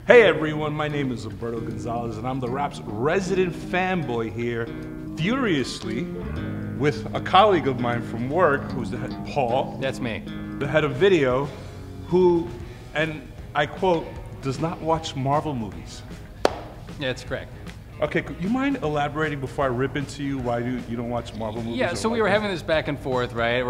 Hey everyone, my name is Umberto Gonzalez and I'm TheWrap's resident fanboy here, furiously, with a colleague of mine from work, who's the head, Paul. That's me. The head of video, who, and I quote, does not watch Marvel movies. Yeah, that's correct. Okay, you mind elaborating before I rip into you why you don't watch Marvel movies? Yeah, so we were having this back and forth, right?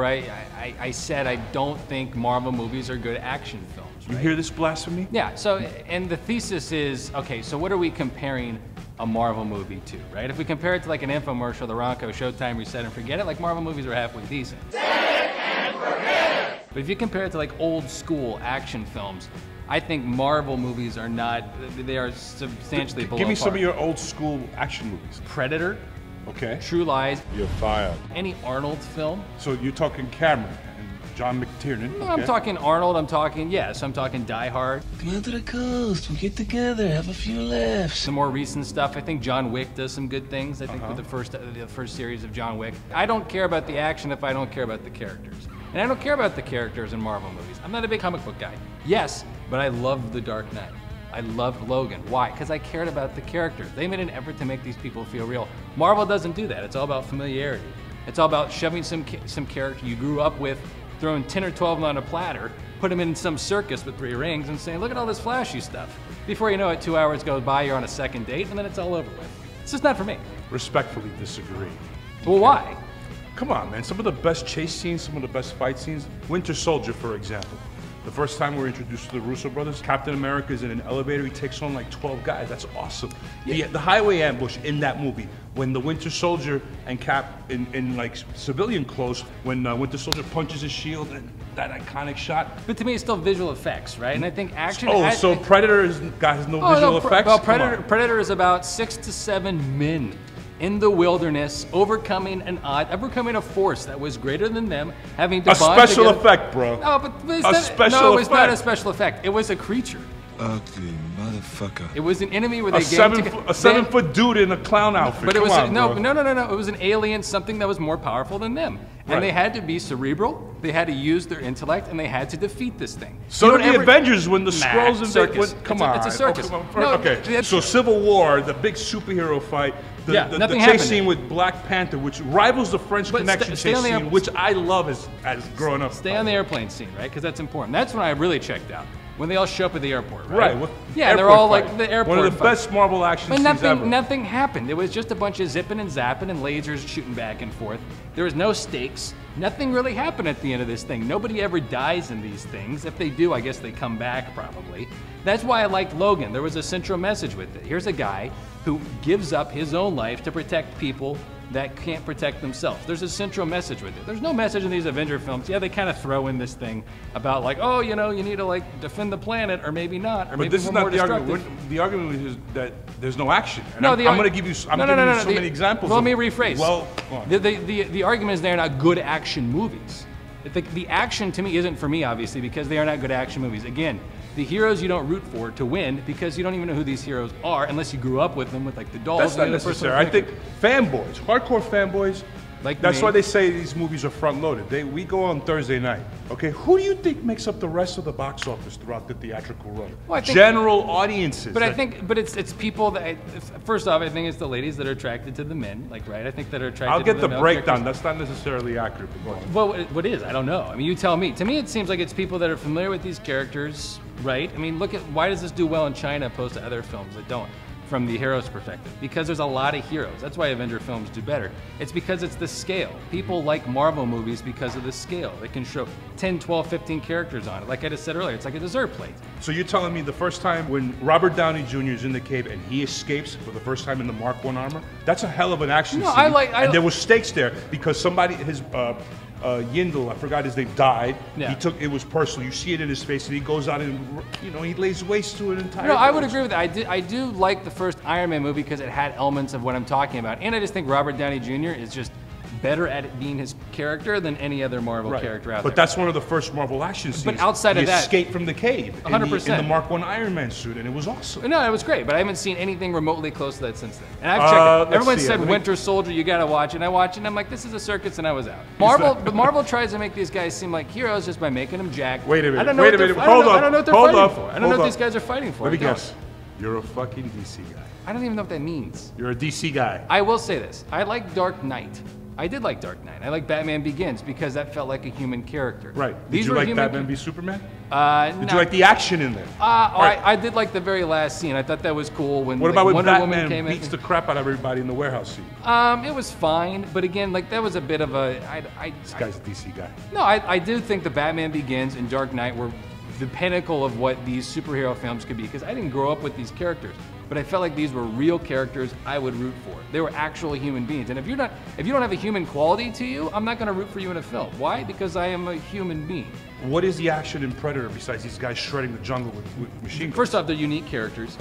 I said I don't think Marvel movies are good action films. Right? You hear this blasphemy? Yeah, so, and the thesis is, okay, so what are we comparing a Marvel movie to, right? If we compare it to like an infomercial, the Ronco, Showtime, Reset and Forget It, like Marvel movies are halfway decent. Set it and forget it! But if you compare it to like old school action films, I think Marvel movies are not, they are substantially below Give me par. some of your old school action movies. Predator. Okay. True Lies. You're fired. Any Arnold film. So you're talking Cameron and John McTiernan. No, okay. I'm talking Arnold, I'm talking Die Hard. Come out to the coast, we'll get together, have a few laughs. The more recent stuff, I think John Wick does some good things. I think with the first series of John Wick. I don't care about the action if I don't care about the characters. And I don't care about the characters in Marvel movies. I'm not a big comic book guy. Yes, but I loved The Dark Knight. I loved Logan. Why? Because I cared about the characters. They made an effort to make these people feel real. Marvel doesn't do that. It's all about familiarity. It's all about shoving some character you grew up with, throwing 10 or 12 them on a platter, put them in some circus with 3 rings and saying, look at all this flashy stuff. Before you know it, 2 hours goes by, you're on a second date, and then it's all over with. It's just not for me. Respectfully disagree. Well, why? Come on, man. Some of the best chase scenes, some of the best fight scenes. Winter Soldier, for example. The first time we're introduced to the Russo brothers, Captain America is in an elevator, he takes on like 12 guys. That's awesome. Yeah. The highway ambush in that movie, when the Winter Soldier and Cap in like civilian clothes, when Winter Soldier punches his shield, and that iconic shot. But to me, it's still visual effects, right? And I think action. Oh, so Predator has no visual effects? Well, Predator is about 6 to 7 men in the wilderness, overcoming a force that was greater than them, having to bond special together. Effect, bro. No, but it's no, it was not a special effect. It was a creature. Ugly motherfucker. It was an enemy where A they 7-foot dude in a clown outfit. But it Come was on, no. bro. It was an alien, something that was more powerful than them, and Right. they had to be cerebral. They had to use their intellect, and they had to defeat this thing. So did the Avengers when the Skrulls circus. Come on. It's a circus. Oh, come on. No, okay, so Civil War, the big superhero fight, the nothing chase happened scene with Black Panther, which rivals the French Connection chase scene, which I love as growing up. Stay on the airplane scene, right? Because that's important. That's when I really checked out. When they all show up at the airport, right? Right. Yeah, they're all like the airport. One of the best Marvel action but scenes ever. nothing happened. It was just a bunch of zipping and zapping and lasers shooting back and forth. There was no stakes. Nothing really happened at the end of this thing. Nobody ever dies in these things. If they do, I guess they come back probably. That's why I liked Logan. There was a central message with it. Here's a guy who gives up his own life to protect people that can't protect themselves. There's a central message with it. There's no message in these Avenger films. Yeah, they kind of throw in this thing about like, oh, you know, you need to like defend the planet, or maybe not, or maybe this is more not the destructive. argument. The argument is that there's no action. And No, I'm going to give you. I'm giving you so many examples. Well, let me rephrase. Well, the argument is they're not good action movies. The action to me isn't for me, obviously, because they are not good action movies. Again, the heroes you don't root for to win because you don't even know who these heroes are unless you grew up with them with like the dolls. That's not necessary. I think fanboys, hardcore fanboys, like that's me. why they say these movies are front loaded. We go on Thursday night. Okay, who do you think makes up the rest of the box office throughout the theatrical run? Well, I think, general audiences. But it's people that. First off, I think it's the ladies that are attracted to the men. Like, right? I think that are attracted. I'll get to the the male breakdown. characters. That's not necessarily accurate. Well, what is? I don't know. I mean, you tell me. To me, it seems like it's people that are familiar with these characters, right? I mean, look at why does this do well in China opposed to other films that don't? From the hero's perspective, because there's a lot of heroes. That's why Avenger films do better. It's because it's the scale. People like Marvel movies because of the scale. They can show 10, 12, 15 characters on it. Like I just said earlier, it's like a dessert plate. So you're telling me the first time when Robert Downey Jr. is in the cave and he escapes for the first time in the Mark I armor, that's a hell of an action scene. And there was stakes there because somebody, Yindel, I forgot his name, died. Yeah. It was personal. You see it in his face, and he goes out and he lays waste to an entire. No, I would agree with that. I do like the first Iron Man movie because it had elements of what I'm talking about, and I just think Robert Downey Jr. is just better at it being his character than any other Marvel character out there. But that's one of the first Marvel action scenes. But outside of that, he escaped from the cave 100%. in the Mark I Iron Man suit, and it was awesome. No, it was great, but I haven't seen anything remotely close to that since then. And I've checked it. Everyone said Winter Soldier, you gotta watch it. And I watched it, and I'm like, this is a circus, and I was out. Marvel tries to make these guys seem like heroes just by making them jacked. Wait a minute. I don't know what they're fighting for. I don't know what these guys are fighting for. Let me guess. You're a fucking DC guy. I don't even know what that means. You're a DC guy. I will say this. I like Dark Knight. I did like Dark Knight. I like Batman Begins because that felt like a human character. Right. Did you like Batman v Superman? Did you like the action in there? I did like the very last scene. I thought that was cool when What about when Wonder Woman Batman beats the crap out of everybody in the warehouse scene? It was fine, but again, like that was a bit of a. This guy's a DC guy. No, I do think the Batman Begins and Dark Knight were the pinnacle of what these superhero films could be because I didn't grow up with these characters. But I felt like these were real characters I would root for. They were actual human beings. And if you don't have a human quality to you, I'm not gonna root for you in a film. Why? Because I am a human being. What is the action in Predator besides these guys shredding the jungle with machine guns? First off, they're unique characters.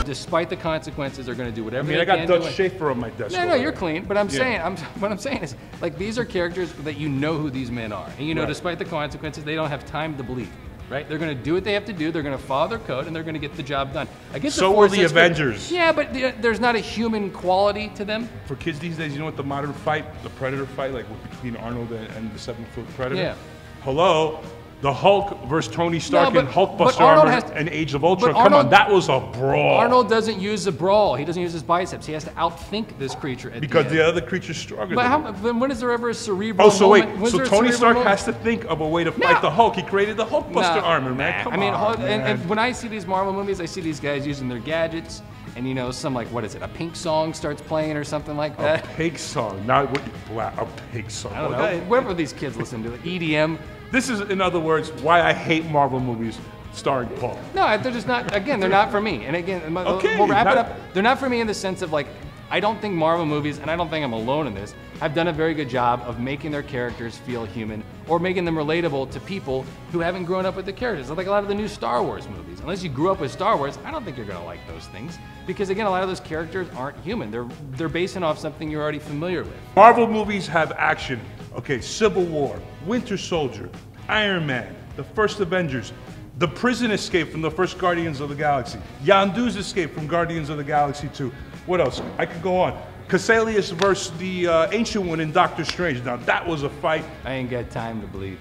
Despite the consequences, they're going to do whatever they can. I got Dutch Schaefer on my desk. No, you're clean. But what I'm saying is, like, these are characters that you know who these men are, and you know, despite the consequences, they don't have time to bleed. Right? They're going to do what they have to do. They're going to follow their code, and they're going to get the job done. I guess so were the Avengers. Yeah, but there's not a human quality to them. For kids these days, you know what the modern fight, the Predator fight, like between Arnold and the 7-foot Predator? Yeah. Hello? The Hulk versus Tony Stark and Hulkbuster armor and Age of Ultron. Come on, that was a brawl. Arnold doesn't use a brawl. He doesn't use his biceps. He has to outthink this creature because the other creature's stronger than him. When is there ever a cerebral moment? So Tony Stark has to think of a way to fight the Hulk. He created the Hulkbuster armor, man. Come on, and when I see these Marvel movies, I see these guys using their gadgets. And you know, some like, what is it, a Pink song starts playing or something like that? A Pink song, not what a Pink song. I don't know, whatever these kids listen to, like EDM. This is, in other words, why I hate Marvel movies starring Paul. No, they're just not, again, they're not for me. And again, we'll wrap it up. They're not for me in the sense of like, I don't think Marvel movies, and I don't think I'm alone in this, have done a very good job of making their characters feel human or making them relatable to people who haven't grown up with the characters. Like a lot of the new Star Wars movies. Unless you grew up with Star Wars, I don't think you're gonna like those things. Because again, a lot of those characters aren't human. They're basing off something you're already familiar with. Marvel movies have action. Okay, Civil War, Winter Soldier, Iron Man, the first Avengers, the prison escape from the first Guardians of the Galaxy, Yondu's escape from Guardians of the Galaxy 2. What else? I could go on. Cassalius versus the Ancient One in Doctor Strange. Now that was a fight. I ain't got time to bleed.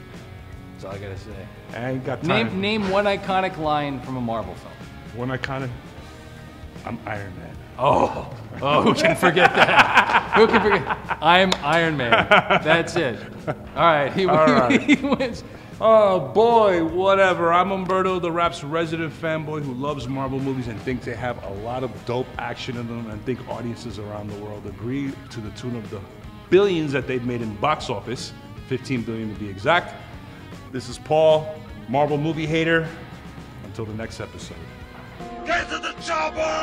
That's all I gotta say. I ain't got time. Name one iconic line from a Marvel film. One iconic? I'm Iron Man. Oh, who can forget that? Who can forget? I'm Iron Man. That's it. All right, he wins. Oh boy, whatever. I'm Umberto, TheWrap's resident fanboy who loves Marvel movies and thinks they have a lot of dope action in them, and think audiences around the world agree to the tune of the billions that they've made in box office, 15 billion to be exact. This is Paul, Marvel movie hater. Until the next episode. Get to the chopper!